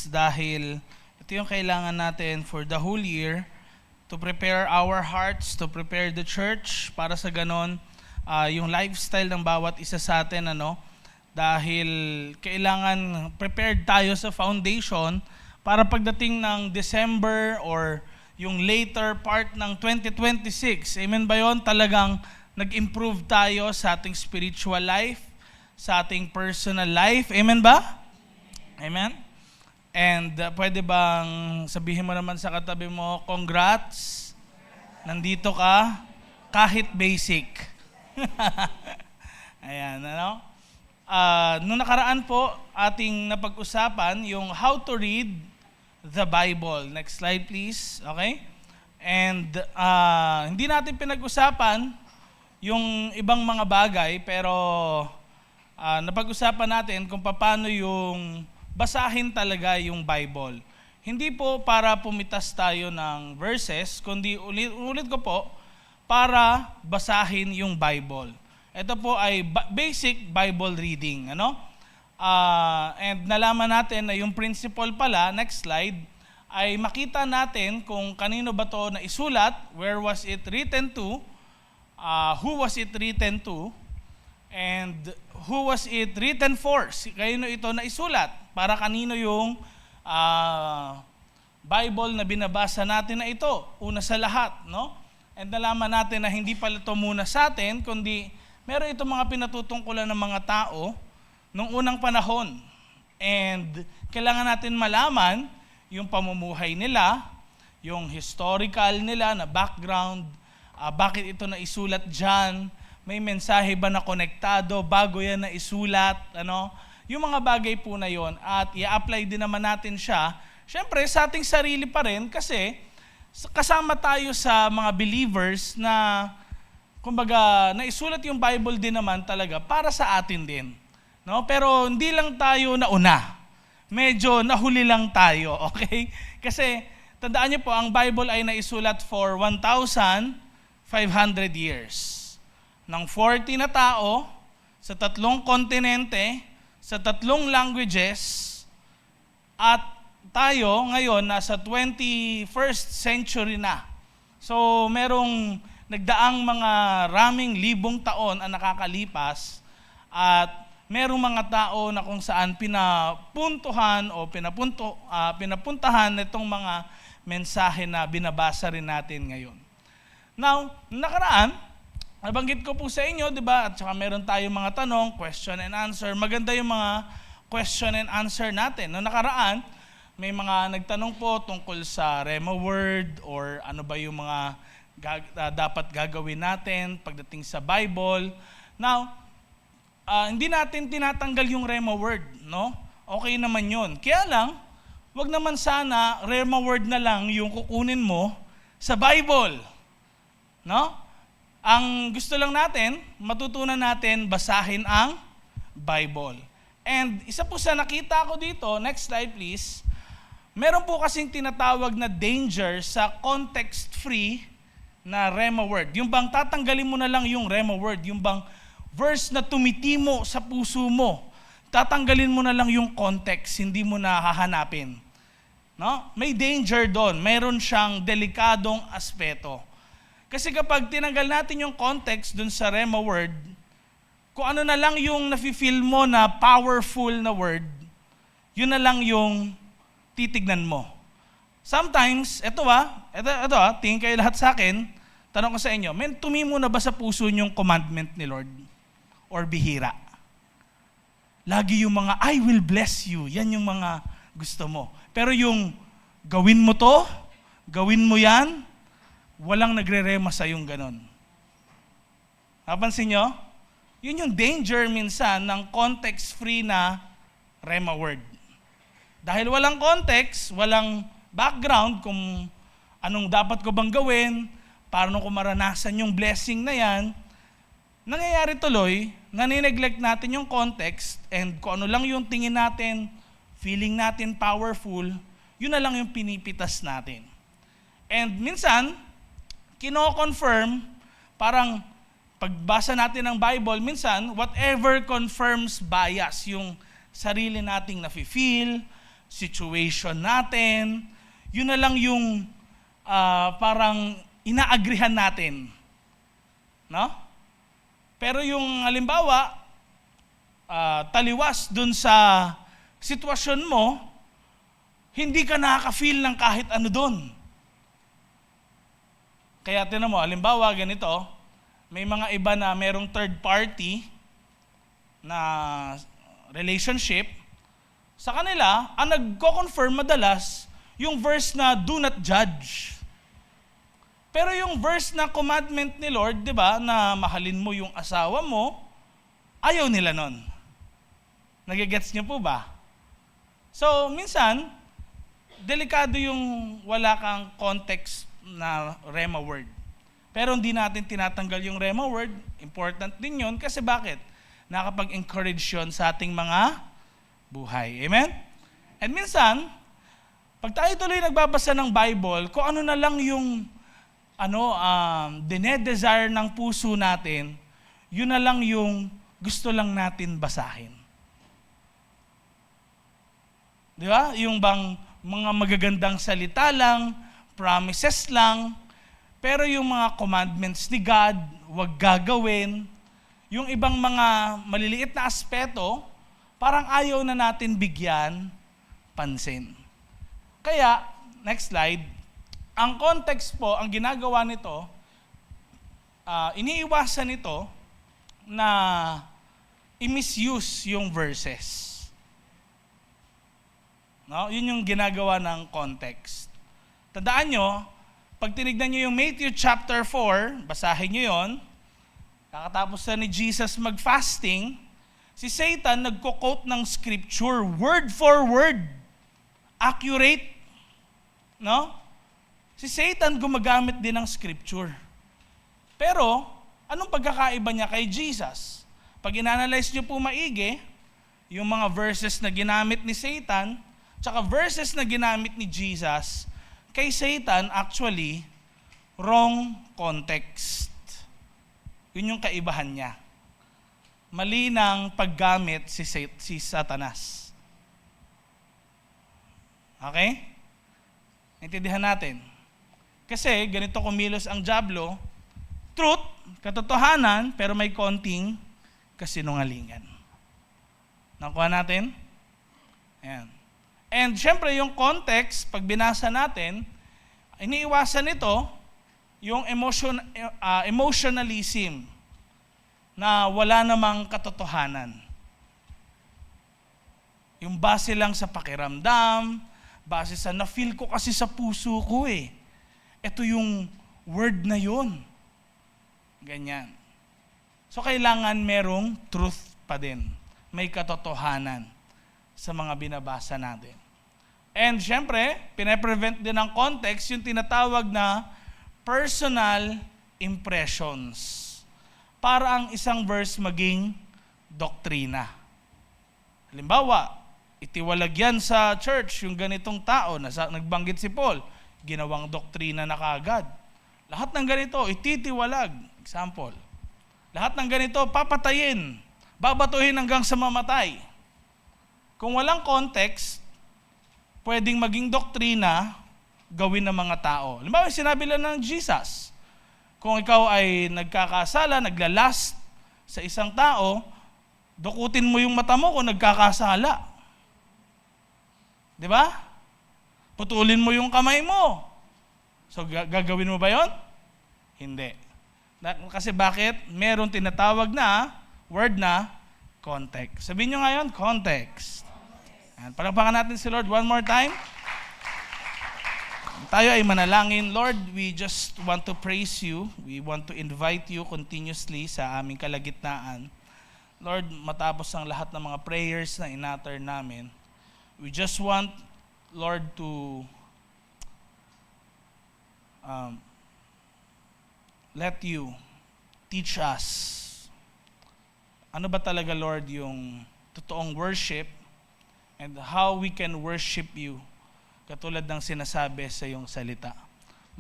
dahil ito yung kailangan natin for the whole year to prepare our hearts, to prepare the church para sa ganon yung lifestyle ng bawat isa sa atin, dahil kailangan prepared tayo sa foundation para pagdating ng December or yung later part ng 2026. Amen ba yun? Talagang nag-improve tayo sa ating spiritual life, sa ating personal life. Amen ba? Amen? And pwede bang sabihin mo naman sa katabi mo, congrats, nandito ka, kahit basic. Ayan, Noong nakaraan po, ating napag-usapan yung how to read the Bible. Next slide please, okay? And hindi natin pinag-usapan yung ibang mga bagay, pero napag-usapan natin kung paano yung basahin talaga yung Bible. Hindi po para pumitas tayo ng verses, kundi ulit ko po, para basahin yung Bible. Ito po ay basic Bible reading. And nalaman natin na yung principle pala, next slide, ay makita natin kung kanino ba to na isulat, where was it written to, who was it written to, and who was it written for? Kanino ito na isulat? Para kanino yung Bible na binabasa natin na ito? Una sa lahat, And nalaman natin na hindi pala ito muna sa atin, kundi meron itong mga pinatutungkulan ng mga tao nung unang panahon. And kailangan natin malaman yung pamumuhay nila, yung historical nila na background, bakit ito na isulat dyan, may mensahe ba na konektado bago yan na isulat, Yung mga bagay po na yon, at i-apply din naman natin siya, syempre sa ating sarili pa rin, kasi kasama tayo sa mga believers na, kumbaga, naisulat yung Bible din naman talaga para sa atin din. Pero hindi lang tayo nauna. Medyo nahuli lang tayo, okay? Kasi, tandaan niyo po, ang Bible ay naisulat for 1,500 years. Ng 40 na tao, sa 3 kontinente, sa 3 languages, at tayo ngayon nasa 21st century na. So merong nagdaang mga raming libong taon ang nakakalipas, at merong mga tao na kung saan pinapuntahan itong mga mensahe na binabasa rin natin ngayon. Now, nakaraan, nabanggit ko po sa inyo, di ba? At saka meron tayong mga tanong, question and answer. Maganda yung mga question and answer natin. Noong nakaraan, may mga nagtanong po tungkol sa Rhema Word or ano ba yung mga dapat gagawin natin pagdating sa Bible. Now, hindi natin tinatanggal yung Rhema Word, Okay naman yun. Kaya lang, wag naman sana Rhema Word na lang yung kukunin mo sa Bible. Ang gusto lang natin, matutunan natin basahin ang Bible. And isa po sa nakita ko dito, next slide please, meron po kasing tinatawag na danger sa context-free na Rhema Word. Yung bang tatanggalin mo na lang yung Rhema Word, yung bang verse na tumitimo sa puso mo, tatanggalin mo na lang yung context, hindi mo na hahanapin. May danger doon, mayroon siyang delikadong aspeto. Kasi kapag tinanggal natin yung context dun sa Rhema Word, kung ano na lang yung nafe-feel mo na powerful na word, yun na lang yung titignan mo. Sometimes, ito tingin kayo lahat sa akin, tanong ko sa inyo, tumimo na ba sa puso yung commandment ni Lord? Or bihira? Lagi yung mga, I will bless you, yan yung mga gusto mo. Pero yung, gawin mo to, gawin mo yan, walang nagre-rema sa yung ganon. Napansin nyo? Yun yung danger minsan ng context-free na Rhema Word. Dahil walang context, walang background kung anong dapat ko bang gawin, paano ko maranasan yung blessing na yan, nangyayari tuloy, nanineglect natin yung context, and kung ano lang yung tingin natin, feeling natin powerful, yun na lang yung pinipitas natin. And minsan, kino-confirm, parang pagbasa natin ng Bible, minsan, whatever confirms bias, yung sarili nating nafe-feel, situation natin, yun na lang yung parang inaagrihan natin. No? Pero yung halimbawa, taliwas dun sa sitwasyon mo, hindi ka nakaka-feel ng kahit ano dun. Kaya tinan mo, halimbawa ganito, may mga iba na merong third party na relationship, sa kanila, ang nagko-confirm madalas, yung verse na do not judge. Pero yung verse na commandment ni Lord, di ba, na mahalin mo yung asawa mo, ayaw nila nun. Nagigets niyo po ba? So, minsan, delikado yung wala kang context na rhema word. Pero hindi natin tinatanggal yung rhema word. Important din yun kasi bakit? Nakapag-encourage yun sa ating mga buhay. Amen? And minsan, pag tayo tuloy nagbabasa ng Bible, kung ano na lang yung dinedesire ng puso natin, yun na lang yung gusto lang natin basahin. Di ba? Yung bang mga magagandang salita lang, promises lang, pero yung mga commandments ni God, wag gagawin. Yung ibang mga maliliit na aspeto, parang ayaw na natin bigyan pansin. Kaya, next slide, ang context po, ang ginagawa nito, iniiwasan nito na i-misuse yung verses. No? Yun yung ginagawa ng context. Tandaan nyo, pag tinignan nyo yung Matthew chapter 4, basahin nyo yun, kakatapos na ni Jesus mag-fasting, si Satan nagko-quote ng scripture, word for word, accurate. No? Si Satan gumagamit din ng scripture. Pero, anong pagkakaiba niya kay Jesus? Pag inanalyze nyo po maigi, yung mga verses na ginamit ni Satan, tsaka verses na ginamit ni Jesus, kay Satan, actually, wrong context. Yun yung kaibahan niya. Mali ng paggamit si Satanas. Okay? Naintindihan natin. Kasi ganito kumilos ang dyablo, truth, katotohanan, pero may konting kasinungalingan. Nakuha natin? Ayan. And syempre, yung context, pag binasa natin, iniiwasan nito yung emotionalism na wala namang katotohanan. Yung base lang sa pakiramdam, base sa na-feel ko kasi sa puso ko eh. Ito yung word na yun. Ganyan. So kailangan merong truth pa din. May katotohanan sa mga binabasa natin. And syempre, pinaprevent din ng context yung tinatawag na personal impressions para ang isang verse maging doktrina. Halimbawa, itiwalag yan sa church yung ganitong tao na nagbanggit si Paul, ginawang doktrina na kaagad. Lahat ng ganito, ititiwalag. Example. Lahat ng ganito, papatayin, babatuhin hanggang sa mamatay. Kung walang context, pwedeng maging doktrina gawin ng mga tao. Halimbawa, sinabi lang ng Jesus, kung ikaw ay nagkakasala, naglalast sa isang tao, dukutin mo yung mata mo kung nagkakasala. Di ba? Putulin mo yung kamay mo. So, gagawin mo ba yon? Hindi. Kasi bakit? Meron tinatawag na word na context. Sabihin nyo ngayon, context. Palakpakan natin si Lord one more time. Tayo ay manalangin. Lord, we just want to praise you. We want to invite you continuously sa aming kalagitnaan. Lord, matapos ang lahat ng mga prayers na inatter namin, we just want, Lord, to let you teach us. Ano ba talaga, Lord, yung totoong worship and how we can worship you katulad ng sinasabi sa iyong salita.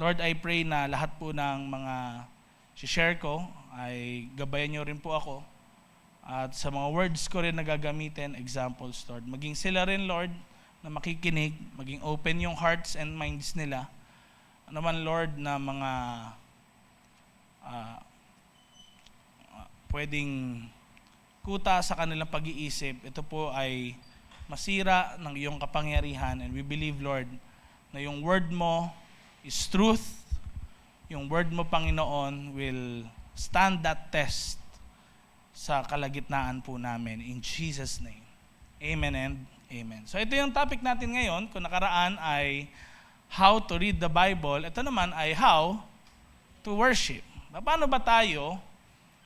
Lord, I pray na lahat po ng mga share ko ay gabayan niyo rin po ako. At sa mga words ko rin na gagamitin, examples, Lord. Maging sila rin, Lord, na makikinig, maging open yung hearts and minds nila. Ano man, Lord, na mga pwedeng kuta sa kanilang pag-iisip, ito po ay masira ng iyong kapangyarihan. And we believe, Lord, na yung word mo is truth. Yung word mo, Panginoon, will stand that test sa kalagitnaan po namin. In Jesus' name. Amen and amen. So ito yung topic natin ngayon. Kung nakaraan ay how to read the Bible. Ito naman ay how to worship. Paano ba tayo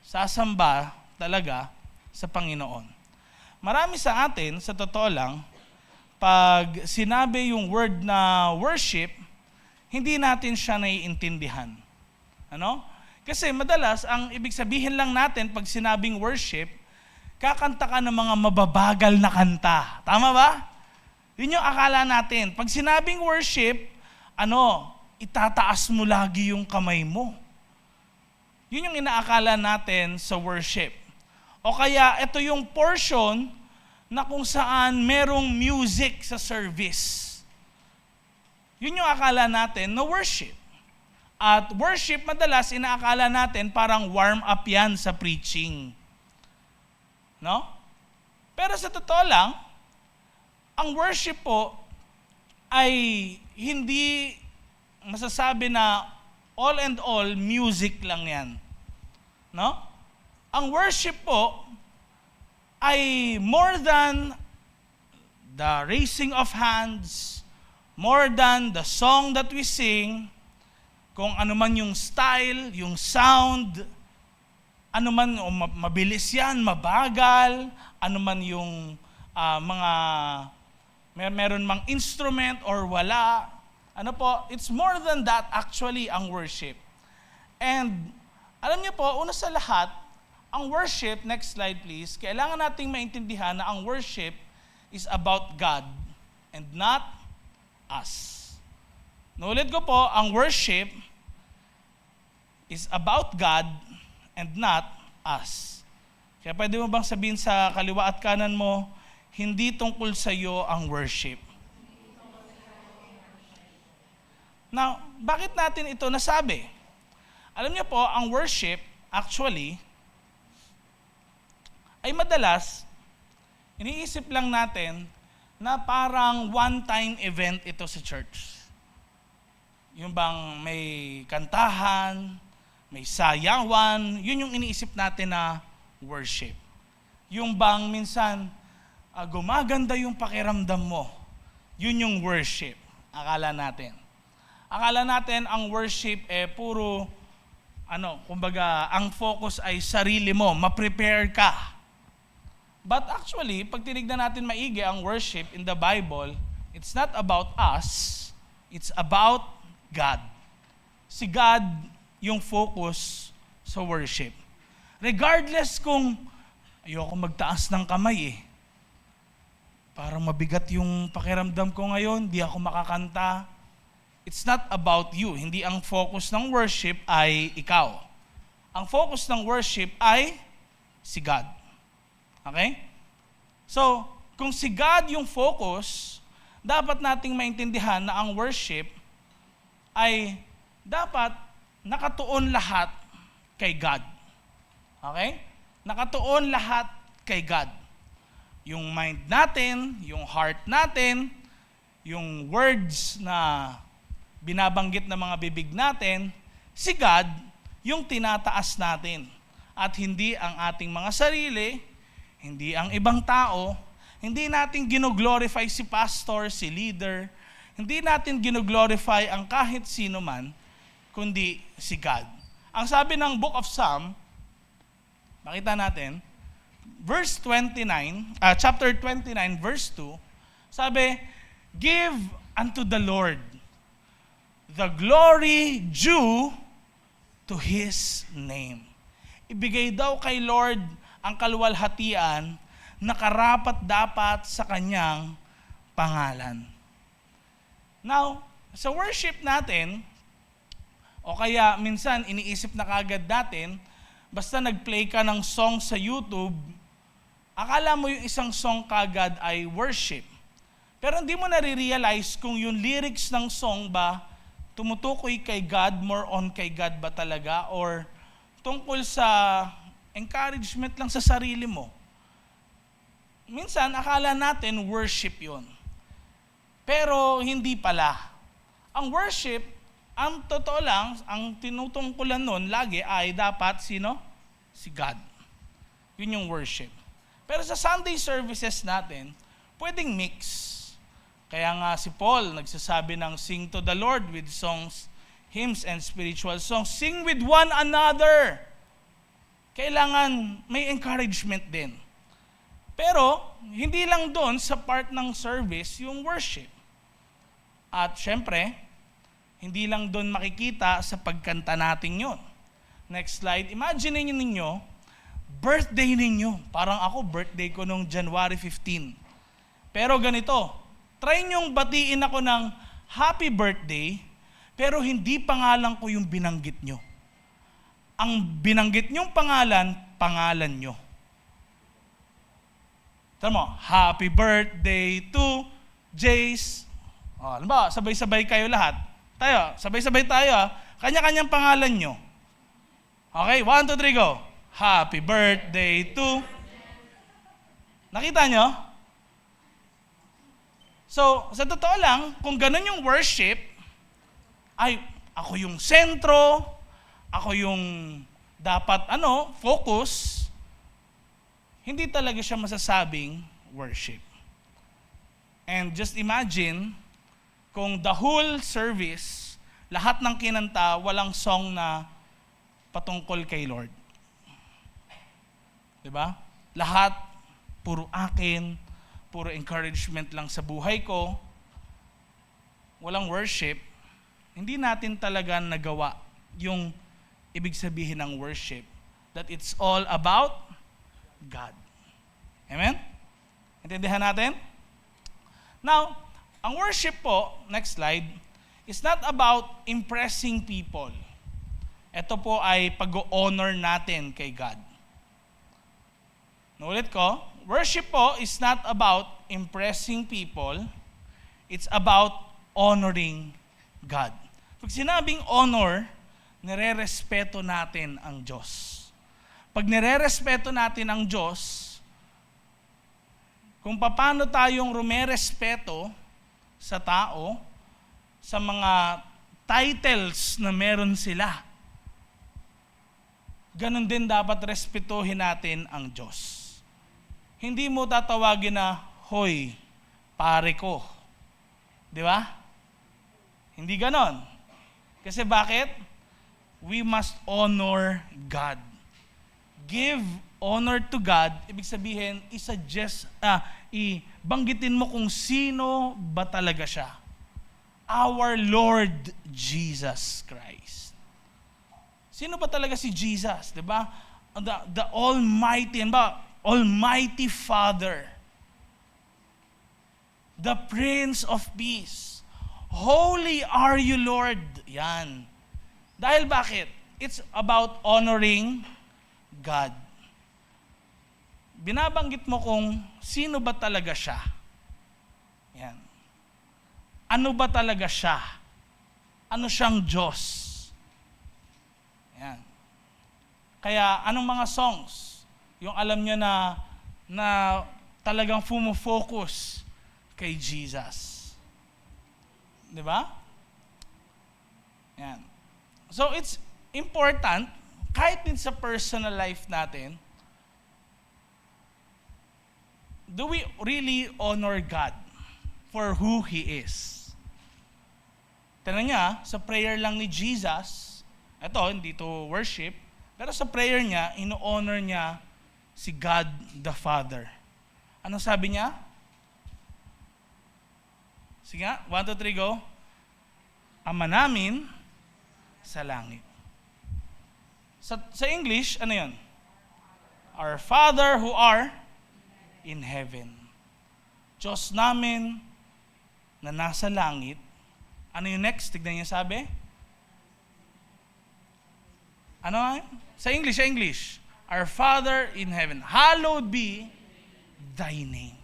sasamba talaga sa Panginoon? Marami sa atin, sa totoo lang, pag sinabi yung word na worship, hindi natin siya naiintindihan. Ano? Kasi madalas, ang ibig sabihin lang natin pag sinabing worship, kakanta ka ng mga mababagal na kanta. Tama ba? Yun yung akala natin. Pag sinabing worship, itataas mo lagi yung kamay mo. Yun yung inaakala natin sa worship. O kaya, ito yung portion na kung saan merong music sa service. Yun yung akala natin na worship. At worship, madalas, inaakala natin parang warm up yan sa preaching. No? Pero sa totoo lang, ang worship po ay hindi masasabi na all and all music lang yan. No? Ang worship po ay more than the raising of hands, more than the song that we sing, kung ano man yung style, yung sound, ano man, mabilis yan, mabagal, ano man yung meron mang instrument or wala. It's more than that actually ang worship. And alam niyo po, una sa lahat, ang worship, next slide please, kailangan nating maintindihan na ang worship is about God and not us. Nuulit ko po, ang worship is about God and not us. Kaya pwede mo bang sabihin sa kaliwa at kanan mo, hindi tungkol sa iyo ang worship. Now, bakit natin ito nasabi? Alam niyo po, ang worship actually ay madalas iniisip lang natin na parang one-time event ito sa church. Yung bang may kantahan, may sayawan, yun yung iniisip natin na worship. Yung bang minsan, gumaganda yung pakiramdam mo, yun yung worship. Akala natin. Akala natin ang worship puro, kumbaga, ang focus ay sarili mo, ma-prepare ka. But actually, pag tinignan natin maigi ang worship in the Bible, it's not about us, it's about God. Si God yung focus sa worship. Regardless kung ayoko magtaas ng kamay parang mabigat yung pakiramdam ko ngayon, di ako makakanta. It's not about you. Hindi ang focus ng worship ay ikaw. Ang focus ng worship ay si God. Okay? So, kung si God yung focus, dapat nating maintindihan na ang worship ay dapat nakatuon lahat kay God. Okay? Nakatuon lahat kay God. Yung mind natin, yung heart natin, yung words na binabanggit ng mga bibig natin, si God yung tinataas natin. At hindi ang ating mga sarili, hindi ang ibang tao, hindi natin gino-glorify si pastor, si leader, hindi natin gino-glorify ang kahit sino man, kundi si God. Ang sabi ng Book of Psalm, makita natin, chapter 29, verse 2, sabi, give unto the Lord the glory due to His name. Ibigay daw kay Lord ang kaluwalhatian na karapat-dapat sa Kanyang pangalan. Now, sa worship natin, o kaya minsan iniisip na kagad natin, basta nag-play ka ng song sa YouTube, akala mo yung isang song kagad ay worship. Pero hindi mo nare-realize kung yung lyrics ng song ba tumutukoy kay God, more on kay God ba talaga, or tungkol sa encouragement lang sa sarili mo. Minsan, akala natin worship yun. Pero hindi pala. Ang worship, ang totoo lang, ang tinutungkulan nun lagi ay dapat sino? Si God. Yun yung worship. Pero sa Sunday services natin, pwedeng mix. Kaya nga si Paul nagsasabi ng sing to the Lord with songs, hymns, and spiritual songs. Sing with one another. Kailangan may encouragement din. Pero, hindi lang doon sa part ng service yung worship. At syempre, hindi lang doon makikita sa pagkanta natin yun. Next slide. Imagine ninyo, birthday ninyo. Parang ako, birthday ko nung January 15. Pero ganito, try nyong batiin ako ng happy birthday, pero hindi pangalan ko yung binanggit nyo. Ang binanggit nyong pangalan, pangalan nyo. Tama mo, happy birthday to Jace. Alam ba, sabay-sabay kayo lahat. Tayo, sabay-sabay tayo. Kanya-kanyang pangalan nyo. Okay, 1, 2, 3, go. Happy birthday to... Nakita nyo? So, sa totoo lang, kung ganun yung worship, ay, ako yung sentro, ako yung dapat, focus, hindi talaga siya masasabing worship. And just imagine, kung the whole service, lahat ng kinanta, walang song na patungkol kay Lord. Diba? Lahat, puro akin, puro encouragement lang sa buhay ko, walang worship, hindi natin talaga nagawa yung ibig sabihin ng worship, that it's all about God. Amen? Intindihan natin? Now, ang worship po, next slide, is not about impressing people. Ito po ay pag-honor natin kay God. Nulit ko, worship po is not about impressing people. It's about honoring God. Pag sinabing honor, nire-respeto natin ang Diyos. Pag nire-respeto natin ang Diyos, kung paano tayong rumerespeto sa tao, sa mga titles na meron sila, ganun din dapat respetuhin natin ang Diyos. Hindi mo tatawagin na, hoy, pare ko. Di ba? Hindi ganon. Kasi bakit? We must honor God. Give honor to God, ibig sabihin, ibanggitin mo kung sino ba talaga siya. Our Lord Jesus Christ. Sino ba talaga si Jesus? Di ba? The Almighty, Almighty Father, the Prince of Peace. Holy are you, Lord. Yan. Dahil bakit? It's about honoring God. Binabanggit mo kung sino ba talaga siya. Yan. Ano ba talaga siya? Ano siyang Diyos? Yan. Kaya anong mga songs yung alam niya na talagang focus kay Jesus? Di ba? Yan. So it's important, kahit din sa personal life natin, do we really honor God for who He is? Tignan niya, sa prayer lang ni Jesus, ito, hindi to worship, pero sa prayer niya, ino-honor niya si God the Father. Ano sabi niya? Sige nga, 1, 2, 3, go. Ama namin sa langit. Sa English, ano yun? Our Father who are in heaven. Diyos namin na nasa langit. Ano yung next? Tignan niyo sabi. Ano? Sa English. Our Father in heaven, hallowed be thy name.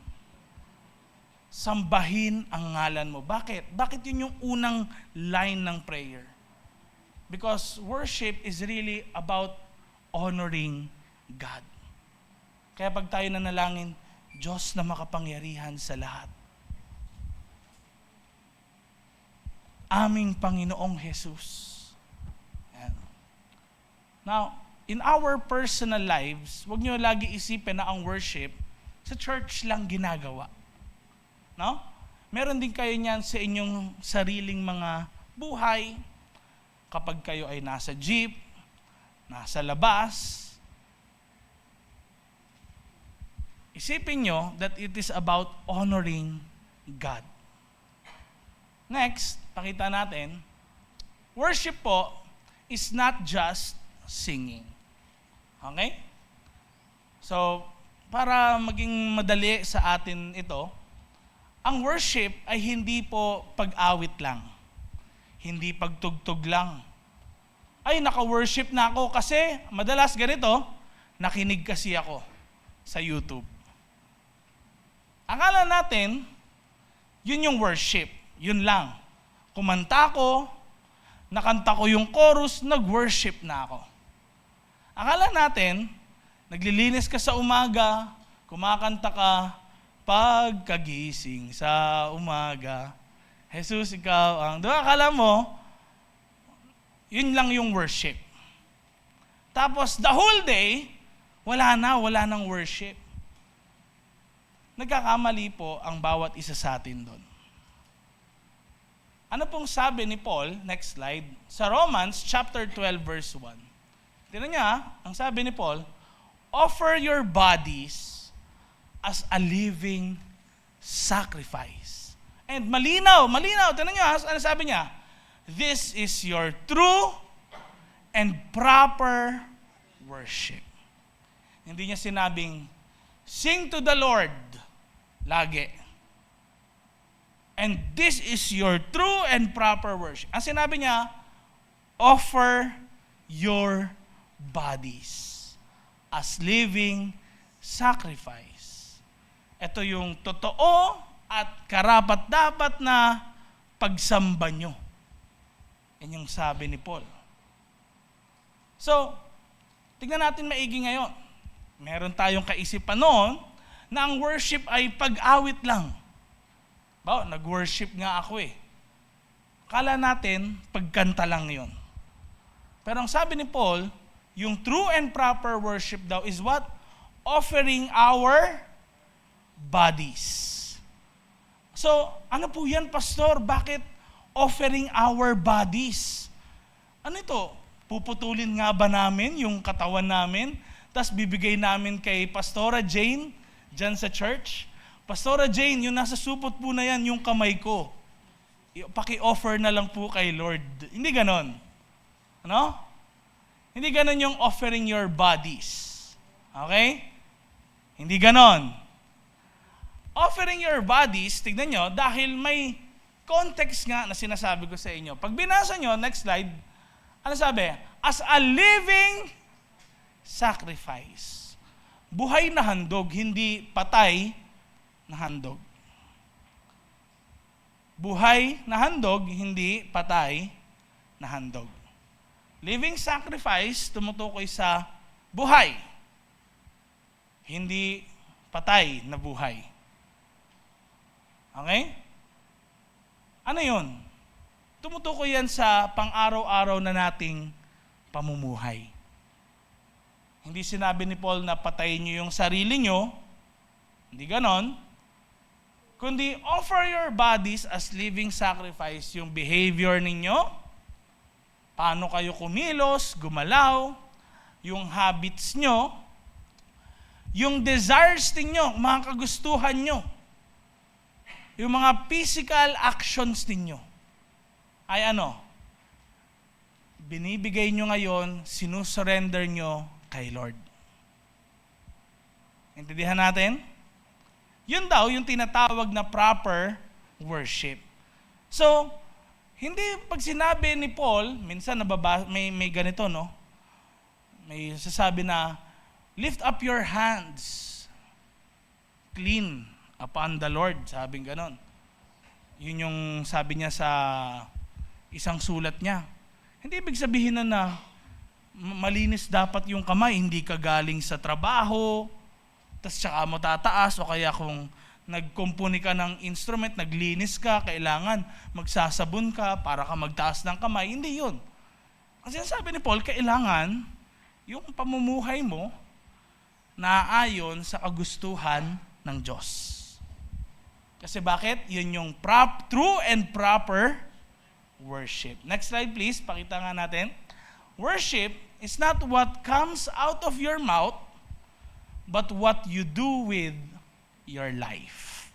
sambahin ang ngalan mo. Bakit? Bakit yun yung unang line ng prayer? Because worship is really about honoring God. Kaya pag tayo nanalangin, Diyos na makapangyarihan sa lahat. Aming Panginoong Jesus. Yan. Now, in our personal lives, huwag nyo lagi isipin na ang worship sa church lang ginagawa. No? Meron din kayo niyan sa inyong sariling mga buhay. Kapag kayo ay nasa jeep, nasa labas, isipin nyo that it is about honoring God. Next, pakita natin, worship po is not just singing. Okay? So, para maging madali sa atin ito, ang worship ay hindi po pag-awit lang. Hindi pagtugtog lang. Ay, naka-worship na ako kasi madalas ganito, nakinig kasi ako sa YouTube. Akala natin, yun yung worship. Yun lang. Kumanta ko, nakanta ko yung chorus, nag-worship na ako. Akala natin, naglilinis ka sa umaga, kumakanta ka, pagkagising sa umaga, Jesus, ikaw ang... Diba, akala mo, yun lang yung worship. Tapos, the whole day, wala nang worship. Nagkakamali po ang bawat isa sa atin doon. Ano pong sabi ni Paul, next slide, sa Romans chapter 12 verse 1. Tingnan niya, ang sabi ni Paul, offer your bodies as a living sacrifice. And malinaw, tingnan niyo, ano sabi niya? This is your true and proper worship. Hindi niya sinabing, sing to the Lord, lagi. And this is your true and proper worship. Ang sinabi niya, offer your bodies as living sacrifice. Ito yung totoo at karapat-dapat na pagsamba nyo. Yan yung sabi ni Paul. So, tignan natin maigi ngayon. Meron tayong kaisipan noon na ang worship ay pag-awit lang. Nag-worship nga ako eh. Kala natin, pagkanta lang yon. Pero ang sabi ni Paul, yung true and proper worship daw is what? Offering our bodies. So, ano po yan, Pastor? Bakit offering our bodies? Ano ito? Puputulin nga ba namin yung katawan namin? Tapos bibigay namin kay Pastora Jane dyan sa church? Pastora Jane, yung nasa supot po na yan, yung kamay ko. Paki-offer na lang po kay Lord. Hindi ganon. Ano? Hindi ganon yung offering your bodies. Okay? Hindi ganon. Offering your bodies, tignan nyo, dahil may context nga na sinasabi ko sa inyo. Pag binasa nyo, next slide, ano sabi? As a living sacrifice. Buhay na handog, hindi patay na handog. Buhay na handog, hindi patay na handog. Living sacrifice, tumutukoy sa buhay. Hindi patay na buhay. Okay? Ano yun? Tumutukoy yan sa pang-araw-araw na nating pamumuhay. Hindi sinabi ni Paul na patayin nyo yung sarili nyo. Hindi ganon. Kundi offer your bodies as living sacrifice, yung behavior ninyo, paano kayo kumilos, gumalaw, yung habits nyo, yung desires ninyo, mga kagustuhan nyo, yung mga physical actions ninyo, ay ano? Binibigay nyo ngayon, sinusurrender nyo kay Lord. Intindihan natin? Yun daw yung tinatawag na proper worship. So, hindi pag sinabi ni Paul, minsan may ganito, no? May sasabi na, lift up your hands, clean upon the Lord, sabing ganon. Yun yung sabi niya sa isang sulat niya. Hindi ibig sabihin na malinis dapat yung kamay, hindi ka galing sa trabaho, tas tsaka mo tataas, o kaya kung nagkumpuni ka ng instrument, naglinis ka, kailangan magsasabon ka para ka magtaas ng kamay. Hindi yun. Kasi sabi ni Paul, kailangan yung pamumuhay mo naaayon sa kagustuhan ng Diyos. Kasi bakit? Yun yung true and proper worship. Next slide please, pakita nga natin. Worship is not what comes out of your mouth, but what you do with your life.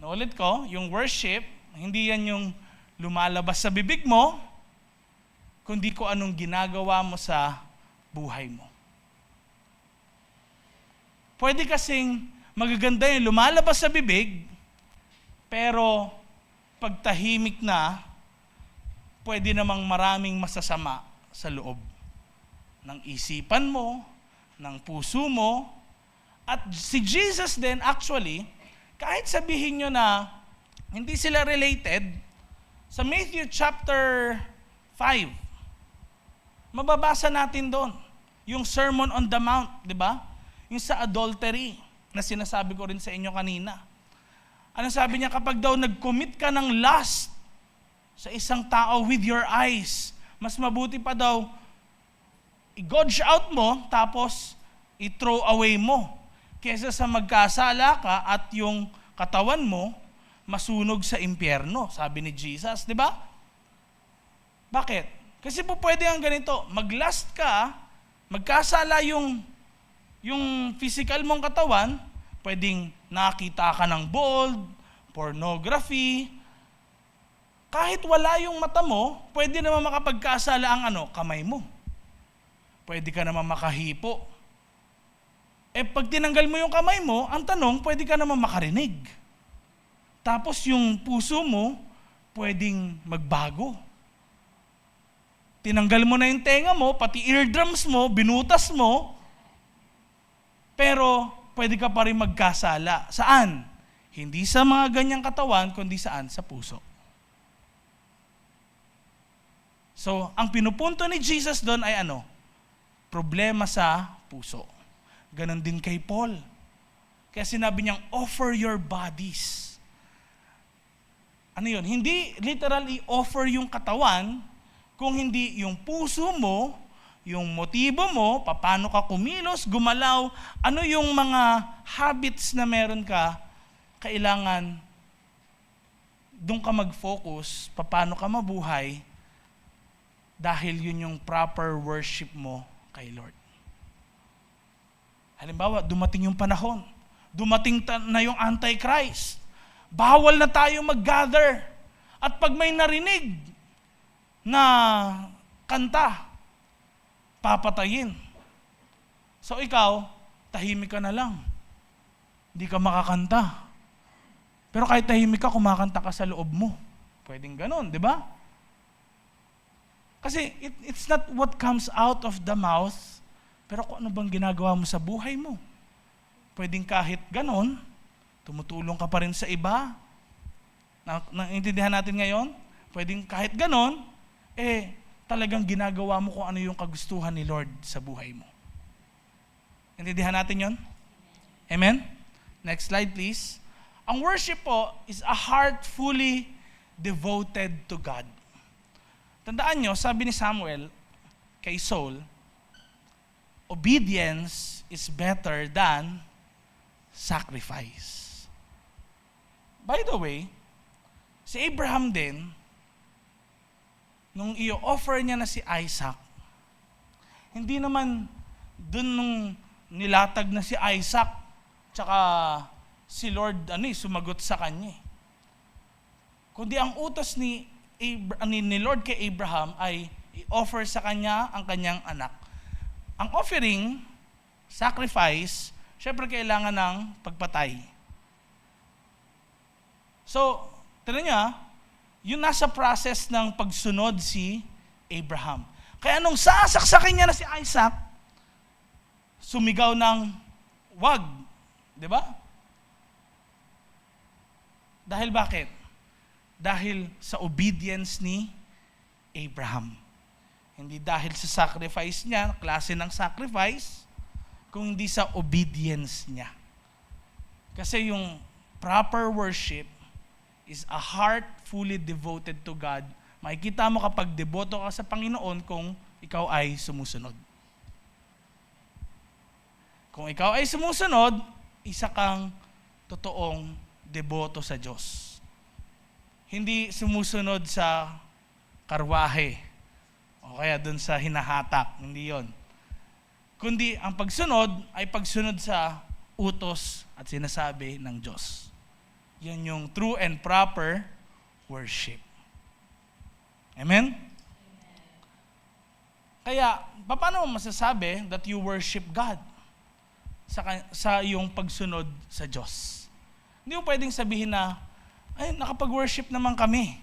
Naulit ko, yung worship, hindi yan yung lumalabas sa bibig mo, kundi ko anong ginagawa mo sa buhay mo. Pwede kasing magaganda yung lumalabas sa bibig, pero pag tahimik na, pwede namang maraming masasama sa loob ng isipan mo, ng puso mo. At si Jesus din actually, kahit sabihin nyo na hindi sila related, sa Matthew chapter 5, mababasa natin doon yung Sermon on the Mount, di ba? Yung sa adultery na sinasabi ko rin sa inyo kanina. Ano sabi niya? Kapag daw nag-commit ka ng lust sa isang tao with your eyes, mas mabuti pa daw i-gouge out mo tapos i-throw away mo kesa sa magkasala ka at yung katawan mo masunog sa impyerno, sabi ni Jesus, di ba? Bakit? Kasi po pwede ang ganito, mag-lust ka, magkasala yung physical mong katawan, pwedeng nakita ka ng bold, pornography. Kahit wala yung mata mo, pwede naman makapagkasala ang kamay mo. Pwede ka naman makahipo. Pag tinanggal mo yung kamay mo, ang tanong, pwede ka naman makarinig. Tapos yung puso mo, pwedeng magbago. Tinanggal mo na yung tenga mo, pati eardrums mo, binutas mo, pero pwede ka pa rin magkasala. Saan? Hindi sa mga ganyang katawan, kundi saan? Sa puso. So, ang pinupunto ni Jesus doon ay problema sa puso. Ganon din kay Paul. Kaya sinabi niyang, offer your bodies. Ano yun? Hindi literally offer yung katawan, kung hindi yung puso mo, yung motibo mo, paano ka kumilos, gumalaw, ano yung mga habits na meron ka, kailangan doon ka mag-focus, paano ka mabuhay, dahil yun yung proper worship mo kay Lord. Halimbawa, dumating yung panahon, dumating na yung Antichrist, bawal na tayo mag-gather, at pag may narinig na kanta, papatayin. So ikaw, tahimik ka na lang. Hindi ka makakanta. Pero kahit tahimik ka, kumakanta ka sa loob mo. Pwedeng ganun, di ba? Kasi it's not what comes out of the mouth, pero kung ano bang ginagawa mo sa buhay mo. Pwedeng kahit ganun, tumutulong ka pa rin sa iba. Naintindihan natin ngayon? Pwedeng kahit ganun, talagang ginagawa mo kung ano yung kagustuhan ni Lord sa buhay mo. Intindihan natin yon? Amen? Next slide please. Ang worship po is a heart fully devoted to God. Tandaan nyo, sabi ni Samuel kay Saul, obedience is better than sacrifice. By the way, si Abraham din, nung i-offer niya na si Isaac, hindi naman dun nung nilatag na si Isaac, tsaka si Lord sumagot sa kanya. Kundi ang utos ni Lord kay Abraham ay i-offer sa kanya ang kanyang anak. Ang offering, sacrifice, syempre kailangan ng pagpatay. So, tignan niya, yun nasa process ng pagsunod si Abraham. Kaya nung sasaksakin niya na si Isaac, sumigaw ng wag. Di ba? Dahil bakit? Dahil sa obedience ni Abraham. Hindi dahil sa sacrifice niya, klase ng sacrifice, kundi sa obedience niya. Kasi yung proper worship is a heart fully devoted to God. Makikita mo kapag deboto ka sa Panginoon kung ikaw ay sumusunod. Kung ikaw ay sumusunod, isa kang totoong deboto sa Diyos. Hindi sumusunod sa karwahe o kaya dun sa hinahatak. Hindi yon. Kundi ang pagsunod ay pagsunod sa utos at sinasabi ng Diyos. Yan yung true and proper worship. Amen? Kaya, paano mo masasabi that you worship God sa iyong pagsunod sa Diyos? Hindi mo pwedeng sabihin na, ay, nakapag-worship naman kami.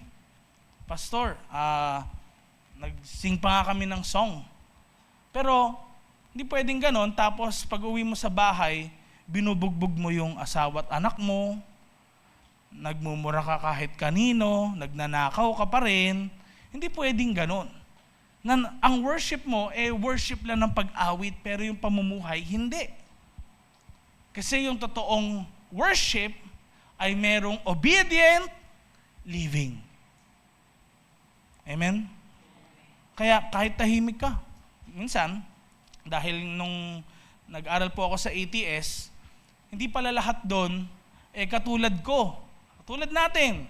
Pastor, nag-sing pa nga kami ng song. Pero, hindi pwedeng ganon, tapos pag uwi mo sa bahay, binubugbog mo yung asawa at anak mo, nagmumura ka kahit kanino, nagnanakaw ka pa rin. Hindi pwedeng ganon. Ang worship mo, worship lang ng pag-awit, pero yung pamumuhay, hindi. Kasi yung totoong worship ay merong obedient living. Amen? Kaya kahit tahimik ka, minsan, dahil nung nag-aral po ako sa ATS, hindi pala lahat doon, katulad ko, katulad natin,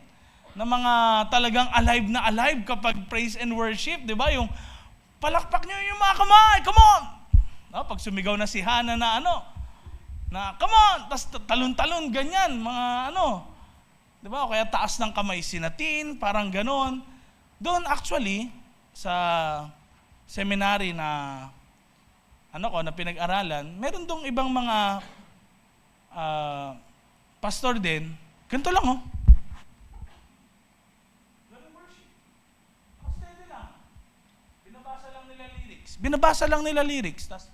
na mga talagang alive kapag praise and worship, di ba? Yung palakpak nyo yung mga kamay, come on! No, pag sumigaw na si Hana na come on! Tapos talon-talon, ganyan, mga di ba? Kaya taas ng kamay sinatin, parang ganon. Doon actually, sa seminary na na pinag-aralan, meron dong ibang mga pastor din, ganito lang Steady lang. Binabasa lang nila lyrics. Tas,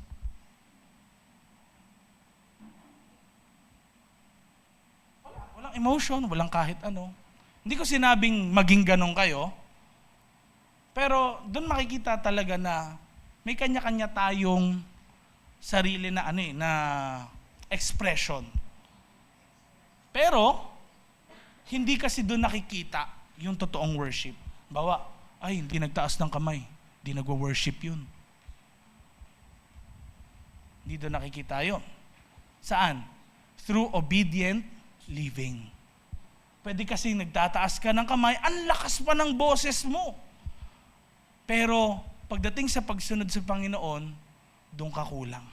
walang emotion, walang kahit ano. Hindi ko sinabing maging ganon kayo, pero doon makikita talaga na may kanya-kanya tayong sarili na na expression. Pero hindi kasi doon nakikita yung totoong worship. Bawa, ay hindi nagtaas ng kamay, hindi nagwo-worship yun. Hindi doon nakikita yun. Saan? Through obedient living. Pwede kasi nagtataas ka ng kamay, ang lakas pa ng boses mo. Pero pagdating sa pagsunod sa Panginoon, doon ka kulang.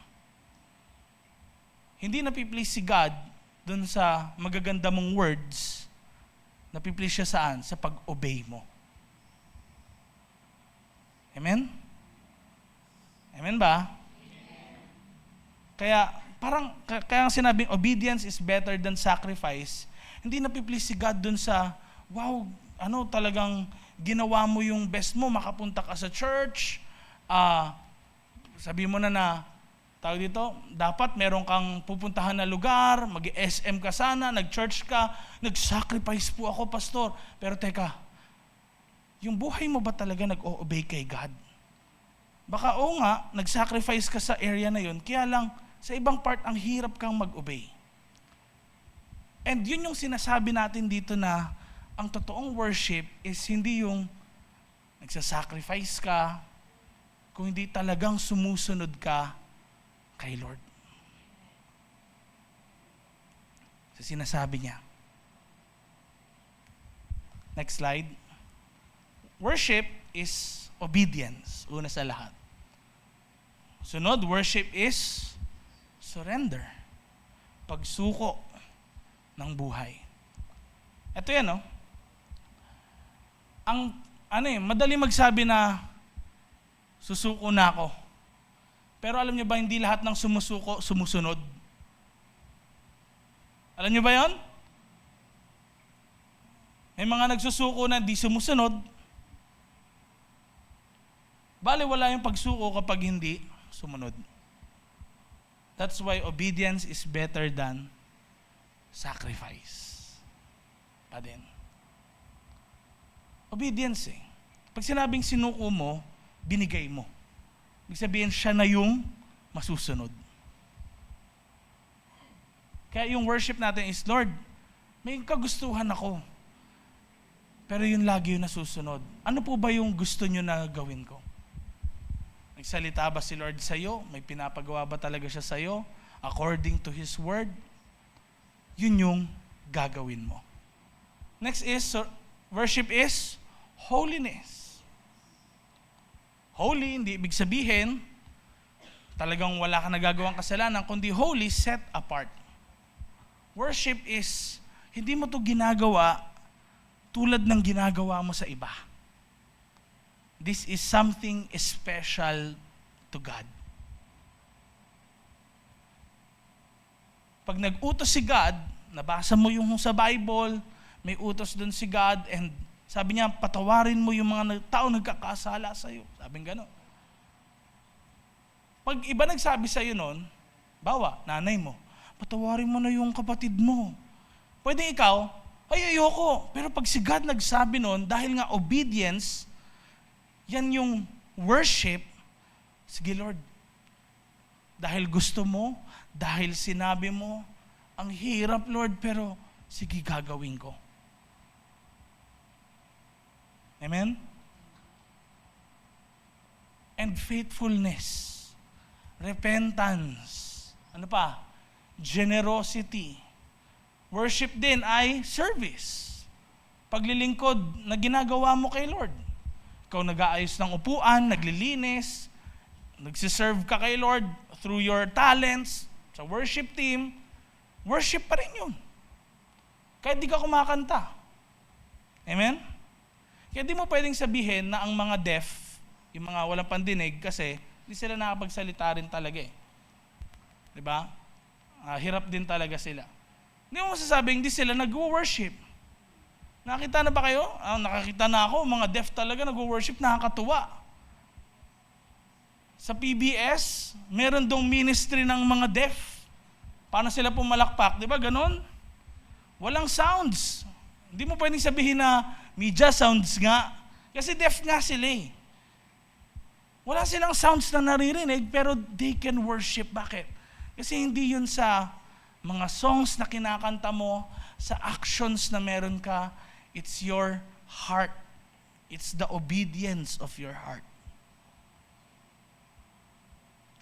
Hindi napi-please si God doon sa magaganda mong words, napi-please siya saan? Sa pag-obey mo. Amen? Amen ba? Amen. Kaya sinabing obedience is better than sacrifice. Hindi napi-please si God doon sa, wow, talagang ginawa mo yung best mo, makapunta ka sa church, sabi mo na tawag dito, dapat meron kang pupuntahan na lugar, mag-SM ka sana, nag-church ka, nag-sacrifice po ako, pastor. Pero teka, yung buhay mo ba talaga nag-o-obey kay God? Baka nga, nag-sacrifice ka sa area na yun, kaya lang, sa ibang part, ang hirap kang mag-obey. And yun yung sinasabi natin dito na, ang totoong worship is hindi yung nagsasacrifice ka, kung hindi talagang sumusunod ka kay Lord. Sa sinasabi niya. Next slide. Worship is obedience, una sa lahat. Sunod, worship is surrender. Pagsuko ng buhay. Ito yan, madali magsabi na susuko na ako. Pero alam niyo ba, hindi lahat ng sumusuko, sumusunod? Alam niyo ba yon? May mga nagsusuko na hindi sumusunod. Bale, wala yung pagsuko kapag hindi sumunod. That's why obedience is better than sacrifice. pa din. Obedience eh. Pag sinabing sinuko mo, binigay mo. Ibig sabihin, siya na yung masusunod. Kaya yung worship natin is, Lord, may kagustuhan ako. Pero yun lagi yung nasusunod. Ano po ba yung gusto nyo na gawin ko? Nagsalita ba si Lord sa'yo? May pinapagawa ba talaga siya sa'yo? According to His Word? Yun yung gagawin mo. Next is, worship is holiness. Holy, hindi ibig sabihin, talagang wala ka nagagawang kasalanan, kundi holy, set apart. Worship is, hindi mo to ginagawa tulad ng ginagawa mo sa iba. This is something special to God. Pag nag-utos si God, nabasa mo yung sa Bible, may utos doon si God, and sabi niya, patawarin mo yung mga tao nagkakasala sa'yo. Sabing gano'n. Pag iba nagsabi sa'yo noon, bawa, nanay mo, patawarin mo na yung kapatid mo. Pwede ikaw, ay ayoko. Pero pag si God nagsabi noon, dahil nga obedience, yan yung worship, sige Lord, dahil gusto mo, dahil sinabi mo, ang hirap Lord, pero sige gagawin ko. Amen? And faithfulness, repentance, ano pa? Generosity. Worship din ay service. Paglilingkod na ginagawa mo kay Lord. Ikaw nag-aayos ng upuan, naglilinis, nagsiserve ka kay Lord through your talents, sa worship team, worship pa rin yun. Kahit di ka kumakanta. Amen? Kaya di mo pwedeng sabihin na ang mga deaf, yung mga walang pandinig, kasi di sila nakapagsalita rin talaga eh. Diba? Hirap din talaga sila. Hindi mo masasabing di sila nag-worship. Nakita na ba kayo? Nakakita na ako, mga deaf talaga nag-worship, nakakatuwa. Sa PBS, meron dong ministry ng mga deaf. Paano sila pumalakpak? Di ba ganon? Walang sounds. Hindi mo pwedeng sabihin na media sounds nga. Kasi deaf nga sila eh. Wala silang sounds na naririnig, pero they can worship. Bakit? Kasi hindi yun sa mga songs na kinakanta mo, sa actions na meron ka, it's your heart. It's the obedience of your heart.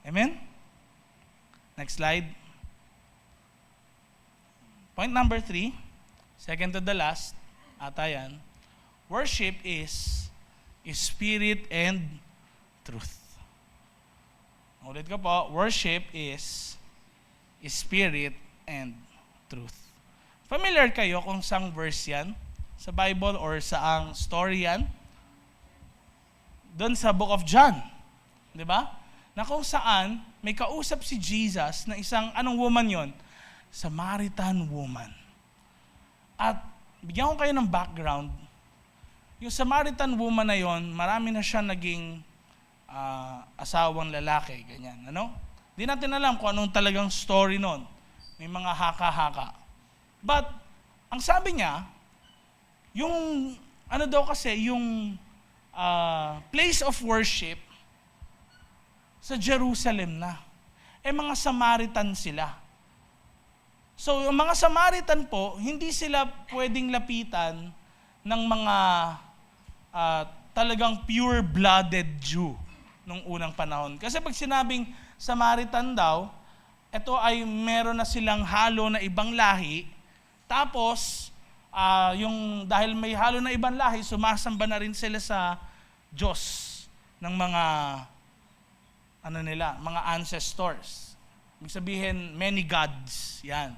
Amen? Next slide. Point number 3, second to the last, ata yan. Worship is spirit and truth. Ulit ko po, worship is spirit and truth. Familiar kayo kung saang verse yan? Sa Bible or saang story yan? Doon sa Book of John. Di ba? Na kung saan may kausap si Jesus na isang, anong woman yon? Samaritan woman. At bigyan ko kayo ng background. Yung Samaritan woman na yon, marami na siya naging asawang lalaki, ganyan. Ano? Di natin alam kung anong talagang story nun. May mga haka-haka. But, ang sabi niya, yung, ano daw kasi, yung place of worship sa Jerusalem na. Mga Samaritan sila. So, yung mga Samaritan po, hindi sila pwedeng lapitan ng mga talagang pure-blooded Jew nung unang panahon. Kasi pag sinabing Samaritan daw, ito ay meron na silang halo na ibang lahi, tapos, dahil may halo na ibang lahi, sumasamba na rin sila sa Diyos ng mga mga ancestors. Ibig sabihin, many gods. Yan.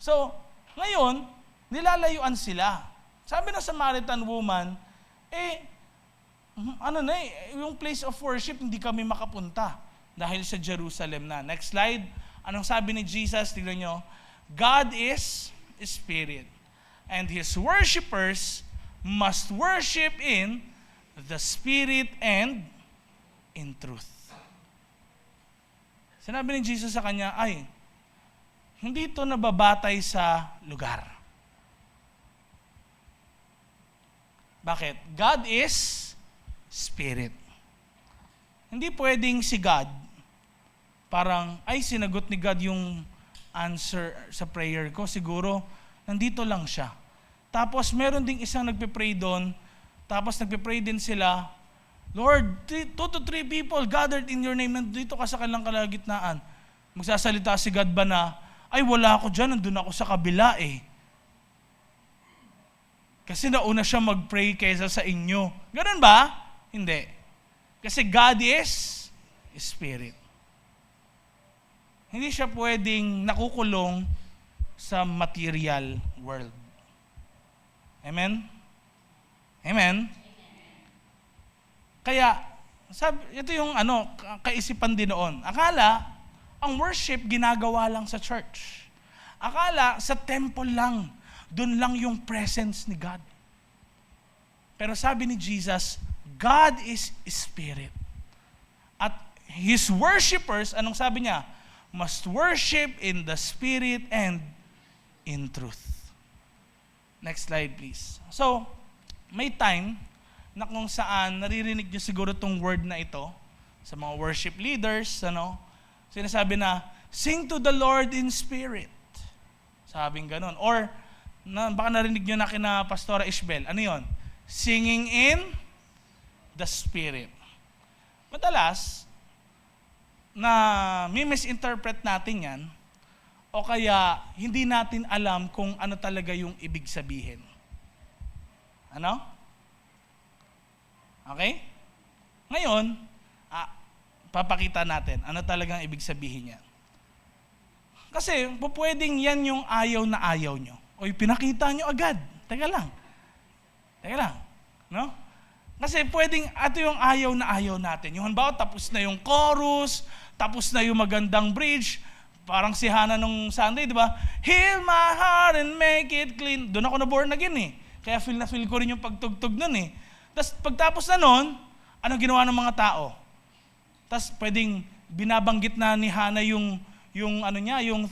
So, ngayon, nilalayuan sila. Sabi ng Samaritan woman, yung place of worship, hindi kami makapunta dahil sa Jerusalem na. Next slide. Anong sabi ni Jesus? Tignan nyo. God is spirit, and His worshipers must worship in the spirit and in truth. Sinabi ni Jesus sa kanya, hindi ito nababatay sa lugar. Bakit? God is Spirit. Hindi pwedeng si God, parang, ay, sinagot ni God yung answer sa prayer ko. Siguro, nandito lang siya. Tapos, meron ding isang nagpe-pray doon. Tapos, nagpe-pray din sila, Lord, 2 to 3 people gathered in your name. Nandito ka sa kanilang kalagitnaan. Magsasalita si God ba na, ay, wala ako dyan. Nandun ako sa kabila eh. Kasi nauna siya mag-pray kaysa sa inyo. Ganun ba? Hindi. Kasi God is Spirit. Hindi siya pwedeng nakukulong sa material world. Amen? Amen? Kaya, ito yung kaisipan din noon. Akala, ang worship ginagawa lang sa church. Akala, sa temple lang. Doon lang yung presence ni God. Pero sabi ni Jesus, God is Spirit. At His worshipers, anong sabi niya? Must worship in the Spirit and in truth. Next slide, please. So, may time na kung saan naririnig niyo siguro tong word na ito sa mga worship leaders, sinasabi na, sing to the Lord in spirit. Sabing ganun. Or, baka narinig niyo na kina Pastora Ishbel. Ano yon? Singing in the Spirit. Madalas, na misinterpret natin yan, o kaya hindi natin alam kung ano talaga yung ibig sabihin. Ano? Okay? Ngayon, papakita natin ano talagang ibig sabihin yan. Kasi pwedeng yan yung ayaw na ayaw nyo. O pinakita nyo agad. Teka lang. No? Kasi pwedeng ito yung ayaw na ayaw natin. Yung halimbawa, tapos na yung chorus, tapos na yung magandang bridge, parang si Hannah nung Sunday, di ba? Heal my heart and make it clean. Doon ako na-born again eh. Kaya feel ko rin yung pagtugtog nun eh. Tapos pagtapos na nun, anong ginawa ng mga tao? Tapos pwedeng binabanggit na ni Hannah yung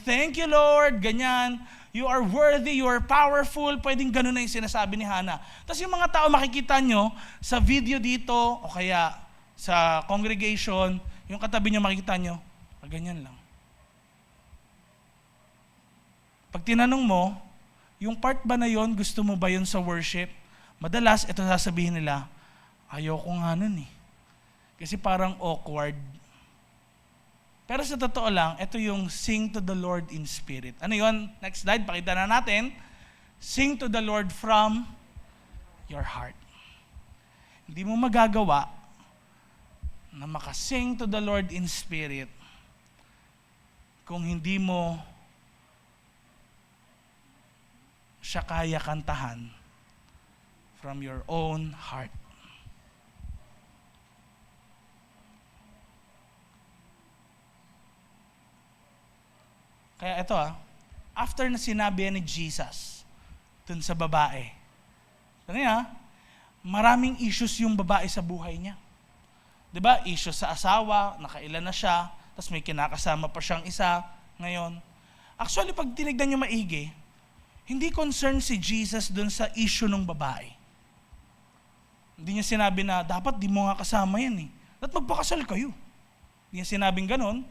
thank you Lord, ganyan. You are worthy, you are powerful. Pwedeng ganun na yung sinasabi ni Hannah. Tapos yung mga tao makikita nyo sa video dito o kaya sa congregation, yung katabi nyo makikita nyo, ganyan lang. Pag tinanong mo, yung part ba na yon, gusto mo ba yun sa worship? Madalas, ito sasabihin nila, ayoko nga nun eh. Kasi parang awkward. Pero sa totoo lang, ito yung sing to the Lord in spirit. Ano yun? Next slide, pakita na natin. Sing to the Lord from your heart. Hindi mo magagawa na makasing to the Lord in spirit kung hindi mo siya kaya kantahan from your own heart. Kaya ito after na sinabi ni Jesus dun sa babae, maraming issues yung babae sa buhay niya. Diba? Issues sa asawa, nakailan na siya, tapos may kinakasama pa siyang isa ngayon. Actually, pag tinignan niyo maigi, hindi concerned si Jesus dun sa issue ng babae. Hindi niya sinabi na, dapat di mo nga kasama yan eh. Dapat magpakasal kayo. Hindi niya sinabing ganun.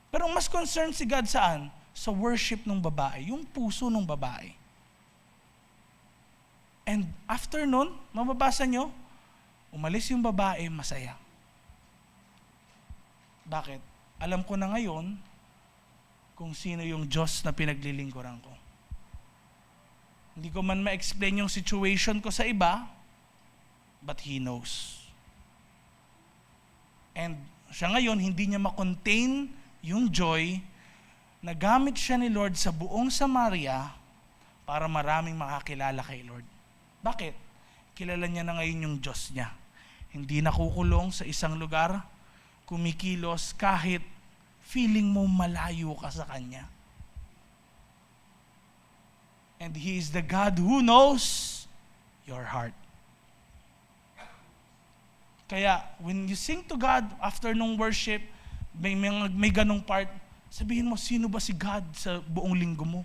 Pero mas concerned si God saan? Sa worship ng babae, yung puso ng babae. And after nun, mababasa nyo, umalis yung babae, masaya. Bakit? Alam ko na ngayon kung sino yung Diyos na pinaglilingkuran ko. Hindi ko man ma-explain yung situation ko sa iba, but He knows. And siya ngayon, hindi niya ma-contain yung joy na gamit siya ni Lord sa buong Samaria para maraming makakilala kay Lord. Bakit? Kilala niya na ngayon yung Diyos niya. Hindi nakukulong sa isang lugar, kumikilos kahit feeling mo malayo ka sa Kanya. And He is the God who knows your heart. Kaya, when you sing to God after nung worship, may ganong part, sabihin mo, sino ba si God sa buong linggo mo?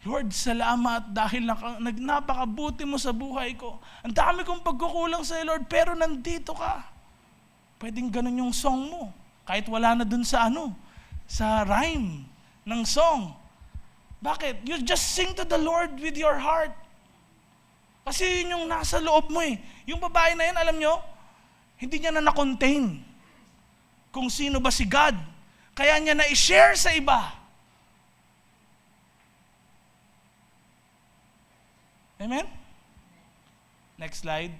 Lord, salamat dahil napakabuti mo sa buhay ko. Ang dami kong pagkukulang sa iyo, Lord, pero nandito ka. Pwedeng ganun yung song mo. Kahit wala na dun sa sa rhyme ng song. Bakit? You just sing to the Lord with your heart. Kasi yun yung nasa loob mo eh. Yung babae na yun, alam nyo, hindi niya na-contain kung sino ba si God. Kaya niya na-share sa iba. Amen? Next slide.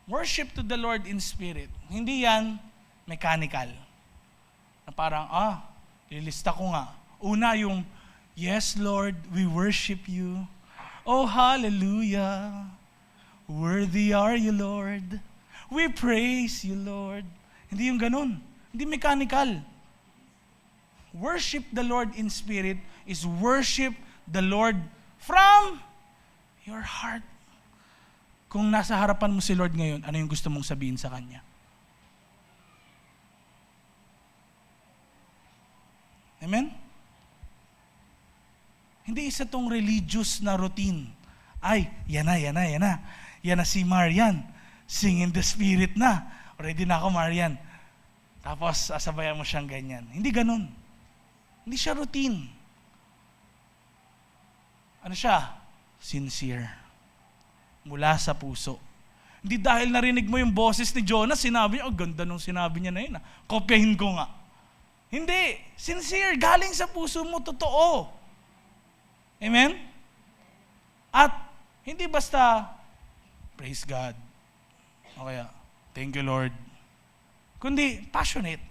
Worship to the Lord in spirit. Hindi yan mechanical. Na parang, lilista ko nga. Una yung, yes Lord, we worship you. Oh, hallelujah. Worthy are you, Lord. We praise you, Lord. Hindi yung ganun. Hindi mechanical. Worship the Lord in spirit is worship the Lord from your heart. Kung nasa harapan mo si Lord ngayon, ano yung gusto mong sabihin sa Kanya? Amen? Hindi isa tong religious na routine. Ay, yan na. Yan na si Marian. Sing in the spirit na. Ready na ako, Marian. Tapos, asabayan mo siyang ganyan. Hindi ganun. Hindi siya routine. Ano siya? Sincere. Mula sa puso. Hindi dahil narinig mo yung boses ni Jonah, sinabi niya, ganda nung sinabi niya na yun. Kopyahin ko nga. Hindi. Sincere. Galing sa puso mo. Totoo. Amen? At hindi basta, praise God. O kaya, thank you Lord. Kundi, passionate.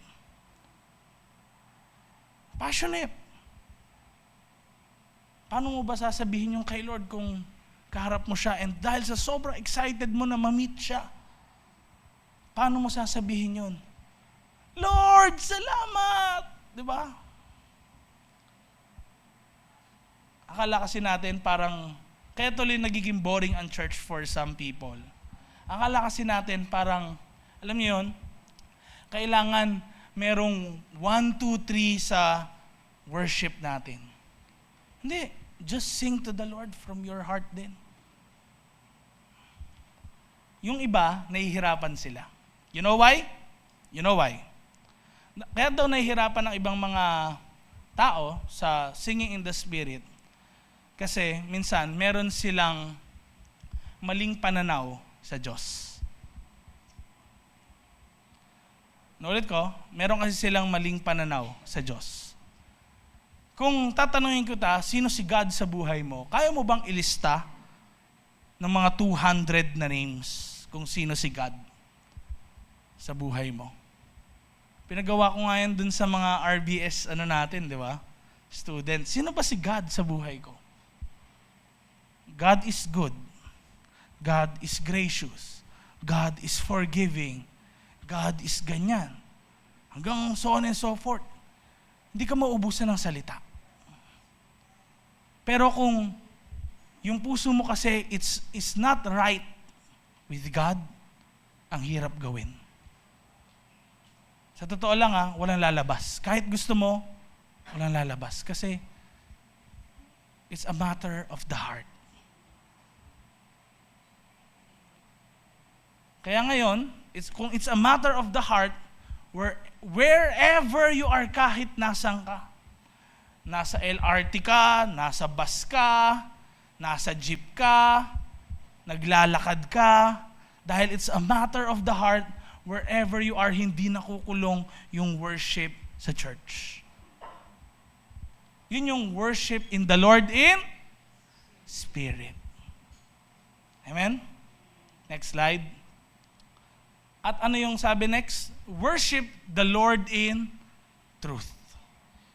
Passionate. Paano mo ba sasabihin yung kay Lord kung kaharap mo siya and dahil sa sobrang excited mo na ma-meet siya? Paano mo sasabihin yun? Lord, salamat! Diba? Akala kasi natin parang, kaya tuloy nagiging boring ang church for some people. Akala kasi natin parang, alam niyo yun, kailangan merong 1, 2, 3 sa worship natin. Hindi, just sing to the Lord from your heart din. Yung iba, nahihirapan sila. You know why? You know why? Kaya daw nahihirapan ng ibang mga tao sa singing in the Spirit kasi minsan meron silang maling pananaw sa Diyos. Naulit ko, meron kasi silang maling pananaw sa Diyos. Kung tatanungin kita, sino si God sa buhay mo, kaya mo bang ilista ng mga 200 na names kung sino si God sa buhay mo? Pinagawa ko nga yan dun sa mga RBS natin, di ba? Students. Sino ba si God sa buhay ko? God is good. God is gracious. God is forgiving. God is ganyan. Hanggang so on and so forth. Hindi ka maubusan ng salita. Pero kung yung puso mo kasi it's not right with God, ang hirap gawin. Sa totoo lang walang lalabas. Kahit gusto mo, walang lalabas. Kasi it's a matter of the heart. Kaya ngayon, kung it's a matter of the heart, wherever you are, kahit nasan ka, nasa LRT ka, nasa bus ka, nasa jeep ka, naglalakad ka, dahil it's a matter of the heart, wherever you are, hindi nakukulong yung worship sa church. Yun yung worship in the Lord in Spirit. Amen? Next slide. At ano yung sabi next? Worship the Lord in truth.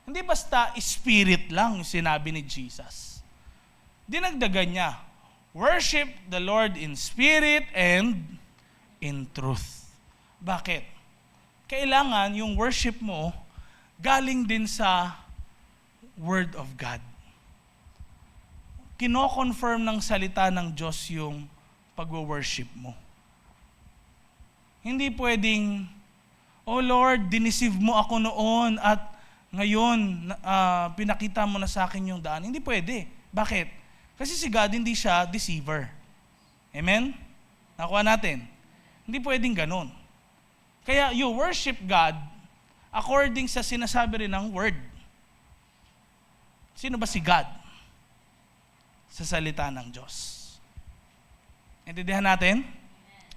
Hindi basta spirit lang yung sinabi ni Jesus. Dinagdagan niya, worship the Lord in spirit and in truth. Bakit? Kailangan yung worship mo galing din sa Word of God. Kino-confirm ng salita ng Diyos yung pag-worship mo. Hindi pwedeng, oh Lord, diniceive mo ako noon at ngayon, pinakita mo na sa akin yung daan. Hindi pwede. Bakit? Kasi si God hindi siya deceiver. Amen? Nakuha natin. Hindi pwedeng ganun. Kaya you worship God according sa sinasabi rin ng Word. Sino ba si God? Sa salita ng Diyos. Intindihan natin?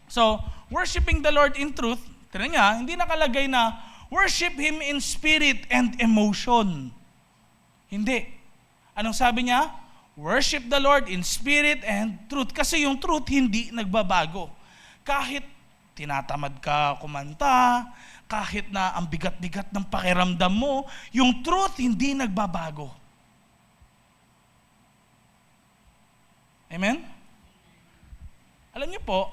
So, worshiping the Lord in truth, tignan niya, hindi nakalagay na worship Him in spirit and emotion. Hindi. Anong sabi niya? Worship the Lord in spirit and truth. Kasi yung truth hindi nagbabago. Kahit tinatamad ka kumanta, kahit na ang bigat-bigat ng pakiramdam mo, yung truth hindi nagbabago. Amen? Alam niyo po,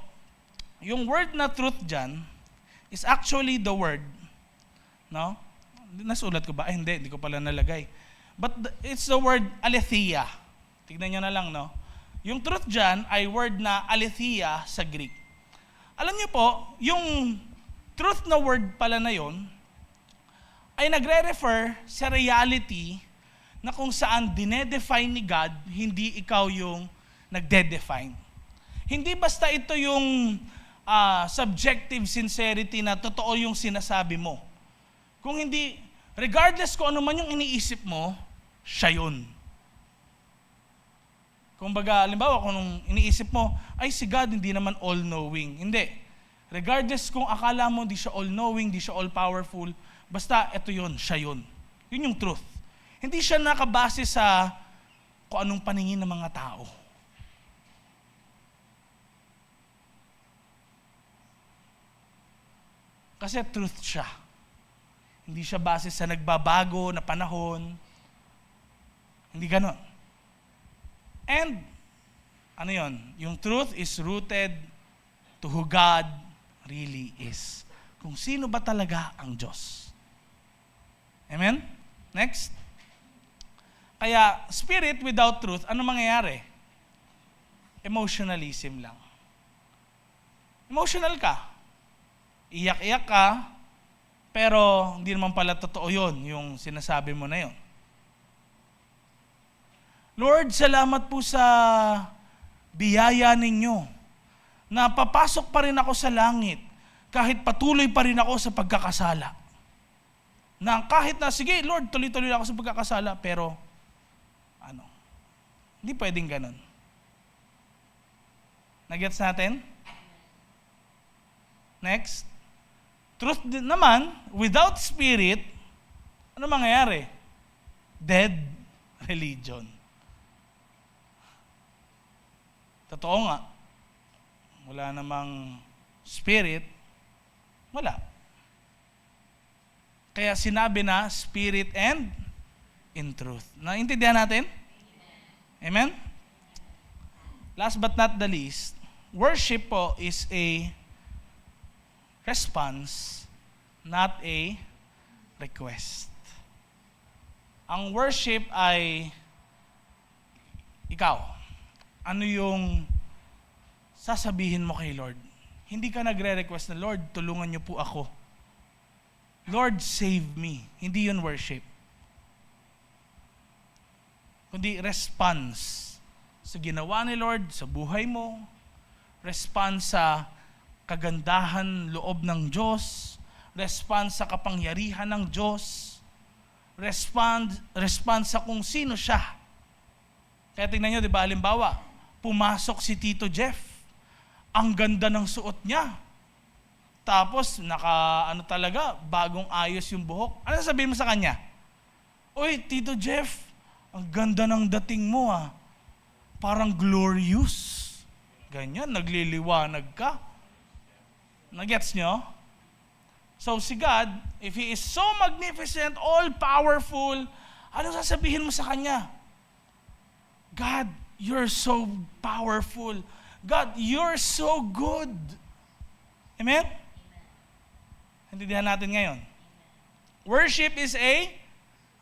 yung word na truth dyan is actually the word, no? Nasulat ko ba? Ay, hindi ko pala nalagay. But it's the word aletheia. Tignan niyo na lang, no? Yung truth dyan ay word na aletheia sa Greek. Alam niyo po, yung truth na word pala na yon ay nagre-refer sa reality na kung saan dinedefine ni God, hindi ikaw yung nagde-define. Hindi basta ito yung subjective sincerity na totoo yung sinasabi mo. Kung hindi, regardless kung ano man yung iniisip mo, siya yun. Kung baga, halimbawa, kung iniisip mo, ay si God hindi naman all-knowing. Hindi. Regardless kung akala mo hindi siya all-knowing, hindi siya all-powerful, basta ito yun, siya yun. Yun yung truth. Hindi siya nakabase sa kung anong paningin ng mga tao. Kasi truth siya. Hindi siya base sa nagbabago na panahon. Hindi ganon. And, ano yon? Yung truth is rooted to who God really is. Kung sino ba talaga ang Diyos. Amen? Next. Kaya, spirit without truth, ano mangyayari? Emotionalism lang. Emotional ka. Iyak-iyak ka, pero hindi naman pala totoo yun, yung sinasabi mo na yun. Lord, salamat po sa biyaya ninyo na papasok pa rin ako sa langit kahit patuloy pa rin ako sa pagkakasala. Na kahit na, sige Lord, tuloy-tuloy ako sa pagkakasala, pero hindi pwedeng ganun. Nagets natin? Next. Truth din naman, without spirit, ano mangyayari? Dead religion. Totoo nga. Wala namang spirit, wala. Kaya sinabi na spirit and in truth. Naintindihan natin? Amen? Last but not the least, worship po is a response, not a request. Ang worship ay ikaw. Ano yung sasabihin mo kay Lord? Hindi ka nagre-request na, Lord, tulungan niyo po ako. Lord, save me. Hindi yun worship. Kundi response sa ginawa ni Lord sa buhay mo, response sa kagandahan loob ng Diyos, response sa kapangyarihan ng Diyos, response sa kung sino siya. Kaya tingnan nyo, di ba, halimbawa, pumasok si Tito Jeff, ang ganda ng suot niya. Tapos, talaga, bagong ayos yung buhok. Ano sabihin mo sa kanya? Uy, Tito Jeff, ang ganda ng dating mo ah. Parang glorious. Ganyan, nagliliwanag ka. Nagets nyo? So si God, if He is so magnificent, all-powerful, ano sasabihin mo sa Kanya? God, you're so powerful. God, you're so good. Amen? Intindihan natin ngayon. Worship is a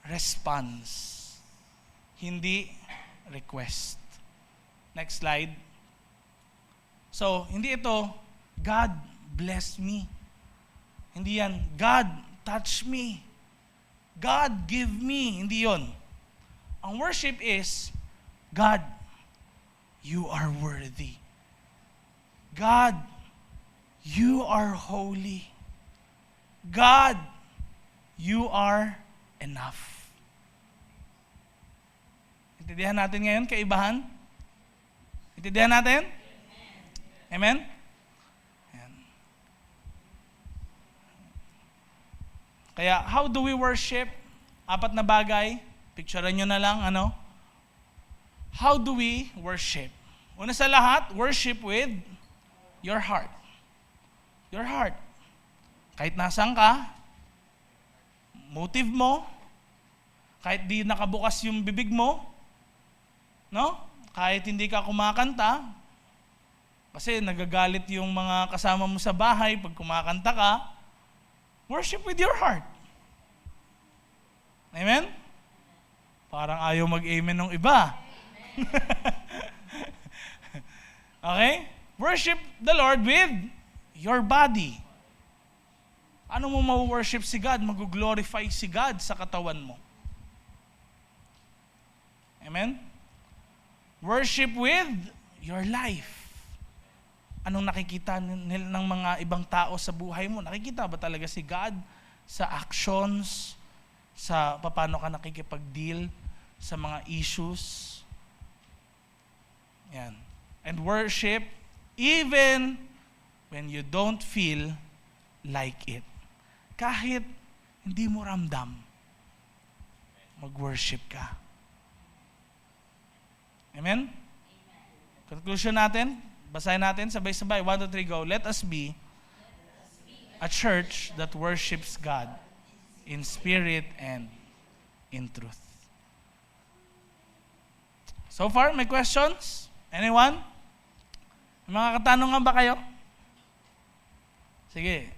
response. Hindi request. Next slide. So, hindi ito, God, bless me. Hindi yan, God, touch me. God, give me. Hindi yon. Ang worship is, God, you are worthy. God, you are holy. God, you are enough. Intindihan natin ngayon, kaibahan? Intindihan natin? Amen? Ayan. Kaya, how do we worship? 4 na bagay. Picturean nyo na lang, ano? How do we worship? Una sa lahat, worship with your heart. Your heart. Kahit nasaan ka, motive mo, kahit di nakabukas yung bibig mo, no? Kahit hindi ka kumakanta, kasi nagagalit yung mga kasama mo sa bahay pag kumakanta ka, worship with your heart. Amen? Parang ayaw mag-amen ng iba. Okay? Worship the Lord with your body. Ano mo ma-worship si God? Mag-glorify si God sa katawan mo. Amen? Worship with your life. Anong nakikita ng mga ibang tao sa buhay mo? Nakikita ba talaga si God sa actions, sa paano ka nakikipag-deal sa mga issues? Yan. And worship even when you don't feel like it. Kahit hindi mo ramdam, mag-worship ka. Amen? Conclusion natin, basahin natin, sabay-sabay. 1, 2, 3, go. Let us be a church that worships God in spirit and in truth. So far, may questions? Anyone? May mga katanungan ba kayo? Sige,